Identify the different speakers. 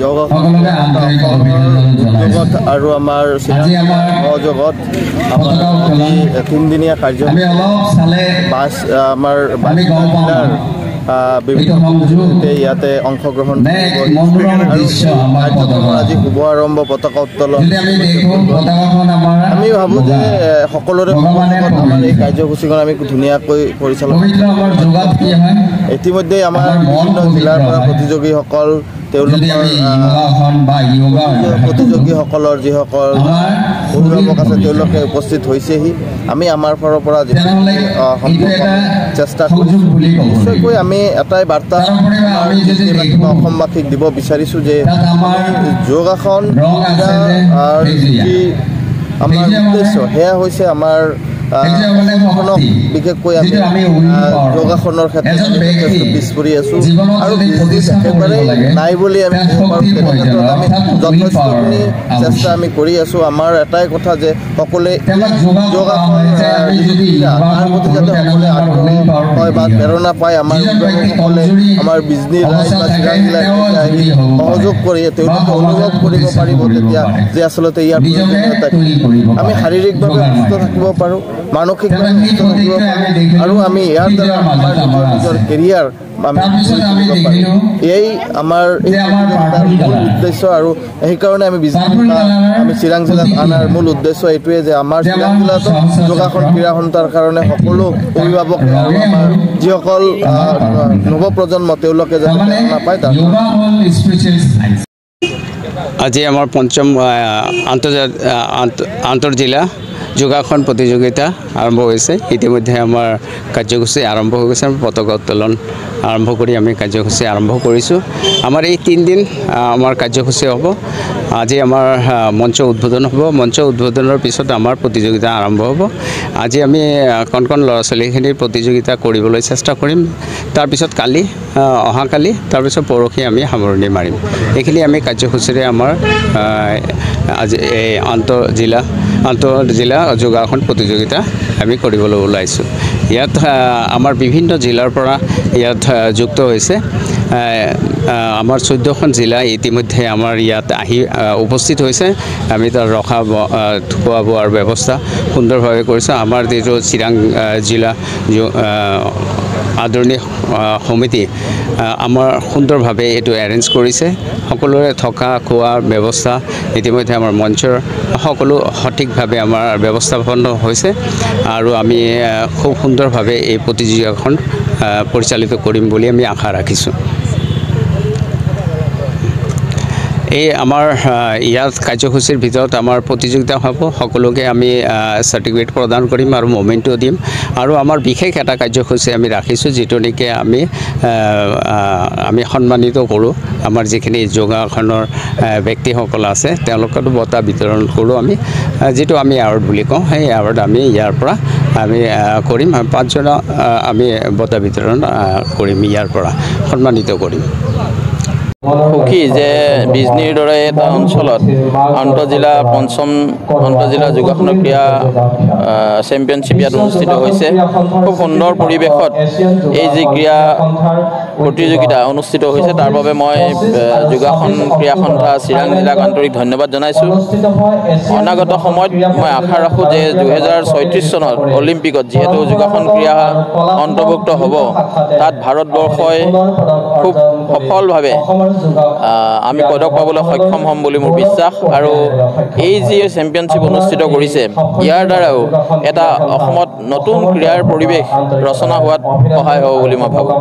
Speaker 1: জগত আৰু আমাৰ সহযোগত তিনিদিনীয়া কাৰ্যসূচী আমাৰ জিলাৰ বিভিন্ন ইয়াতে অংশগ্ৰহণ আৰু কাৰ্যক্ৰমৰ আজি শুভ আৰম্ভ পতাকা উত্তোলন আমি ভাবোঁ যে সকলোৰে আমাৰ এই কাৰ্যসূচীখন আমি ধুনীয়াকৈ পৰিচালনা ইতিমধ্যে আমাৰ বিভিন্ন জিলাৰ পৰা প্ৰতিযোগীসকল প্ৰতিযোগীসকলৰ যিসকল অভিভাৱক আছে তেওঁলোকে উপস্থিত হৈছেহি আমি আমাৰ ফালৰ পৰা চেষ্টা কৰিছোঁ নিশ্চয়কৈ আমি এটাই বাৰ্তা অসমবাসীক দিব বিচাৰিছোঁ যে যোগাসন আমাৰ উদ্দেশ্য সেয়া হৈছে আমাৰ বিশেষকৈ আমি যোগাসনৰ ক্ষেত্ৰত পিছ পৰি আছোঁ আৰু একেবাৰে নাই বুলি আমি ক্ষেত্ৰত আমি যথেষ্টখিনি চেষ্টা আমি কৰি আছোঁ আমাৰ এটাই কথা যে সকলোৱে যোগাসন তাৰ প্ৰতি যাতে সকলোৱে আগ্ৰহ হয় বা প্ৰেৰণা পায় আমাৰ সকলে আমাৰ বিজনী ৰাইজ বা চিৰাং জিলাৰ সহযোগ কৰি তেওঁলোকে অনুভৱ কৰিব পাৰিব তেতিয়া যে আচলতে ইয়াৰ প্ৰয়োজনীয়তা আমি শাৰীৰিকভাৱে সুস্থ থাকিব পাৰোঁ মানসিকভাৱে সুস্থ থাকিব পাৰোঁ আৰু আমি ইয়াৰ দ্বাৰা আমাৰ নিজৰ কেৰিয়াৰ এই আমাৰ মূল উদ্দেশ্য আৰু সেইকাৰণে আমি আমি চিৰাং জিলাত অনাৰ মূল উদ্দেশ্য এইটোৱে যে আমাৰ চিৰাং জিলাতো যোগাসন ক্ৰীড়া সন্থাৰ কাৰণে সকলো অভিভাৱক আৰু আমাৰ যিসকল নৱপ্ৰজন্ম তেওঁলোকে যাতে প্ৰেৰণা পায় তাৰ
Speaker 2: আজি আমাৰ পঞ্চম আন্তঃজিলা যোগাসন প্ৰতিযোগিতা আৰম্ভ হৈছে ইতিমধ্যে আমাৰ কাৰ্যসূচী আৰম্ভ হৈ গৈছে পতাকা উত্তোলন আৰম্ভ কৰি আমি কাৰ্যসূচী আৰম্ভ কৰিছোঁ আমাৰ এই 3 দিন আমাৰ কাৰ্যসূচী হ'ব আজি আমাৰ মঞ্চ উদ্বোধন হ'ব মঞ্চ উদ্বোধনৰ পিছত আমাৰ প্ৰতিযোগিতা আৰম্ভ হ'ব আজি আমি কণ ল'ৰা ছোৱালীখিনিৰ প্ৰতিযোগিতা কৰিবলৈ চেষ্টা কৰিম তাৰপিছত কালি অহাকালি তাৰপিছত পৰহি আমি সামৰণি মাৰিম এইখিনি আমি কাৰ্যসূচীৰে আমাৰ আজি এই আন্তঃজিলা যোগাসন প্ৰতিযোগিতা আমি কৰিবলৈ ওলাইছোঁ ইয়াত আমাৰ বিভিন্ন জিলাৰ পৰা ইয়াত যুক্ত হৈছে আমাৰ 14খন জিলা ইতিমধ্যে আমাৰ ইয়াত আহি উপস্থিত হৈছে আমি তাৰ ৰখা খোৱা বোৱাৰ ব্যৱস্থা সুন্দৰভাৱে কৰিছোঁ আমাৰ যিটো চিৰাং জিলা আদৰণি সমিতি আমাৰ সুন্দৰভাৱে এইটো এৰেঞ্জ কৰিছে সকলোৰে থকা খোৱাৰ ব্যৱস্থা ইতিমধ্যে আমাৰ মঞ্চৰ সকলো সঠিকভাৱে আমাৰ ব্যৱস্থাপনা হৈছে আৰু আমি খুব সুন্দৰভাৱে এই প্ৰতিযোগিতাখন পৰিচালিত কৰিম বুলি আমি আশা ৰাখিছোঁ এই আমাৰ ইয়াত কাৰ্যসূচীৰ ভিতৰত আমাৰ প্ৰতিযোগিতা হ'ব সকলোকে আমি চাৰ্টিফিকেট প্ৰদান কৰিম আৰু মমেণ্টো দিম আৰু আমাৰ বিশেষ এটা কাৰ্যসূচী আমি ৰাখিছোঁ যিটো নেকি আমি সন্মানিত কৰোঁ আমাৰ যিখিনি যোগাসনৰ ব্যক্তিসকল আছে তেওঁলোকতো বঁটা বিতৰণ কৰোঁ আমি যিটো আমি এৱাৰ্ড বুলি কওঁ সেই এৱাৰ্ড আমি ইয়াৰ পৰা আমি কৰিম 5জন আমি বঁটা বিতৰণ কৰিম ইয়াৰ পৰা সন্মানিত কৰিম
Speaker 3: সুখী যে বিজনীৰ দৰে এটা অঞ্চলত আন্তঃজিলা পঞ্চম আন্তঃজিলা যোগাসন ক্ৰীড়া চেম্পিয়নশ্বিপ ইয়াত অনুষ্ঠিত হৈছে খুব সুন্দৰ পৰিৱেশত এই যি ক্ৰীড়া প্ৰতিযোগিতা অনুষ্ঠিত হৈছে তাৰ বাবে মই যোগাসন ক্ৰীড়া সন্থা চিৰাং জিলাক আন্তৰিক ধন্যবাদ জনাইছোঁ অনাগত সময়ত মই আশা ৰাখোঁ যে 2036 চনত অলিম্পিকত যিহেতু যোগাসন ক্ৰীড়া অন্তৰ্ভুক্ত হ'ব তাত ভাৰতবৰ্ষই খুব সফলভাৱে আমি পদক পাবলৈ সক্ষম হ'ম বুলি মোৰ বিশ্বাস আৰু এই যি চেম্পিয়নশ্বিপ অনুষ্ঠিত কৰিছে ইয়াৰ দ্বাৰাও এটা অসমত নতুন ক্ৰীড়াৰ পৰিৱেশ ৰচনা হোৱাত সহায় হ'ব বুলি মই ভাবোঁ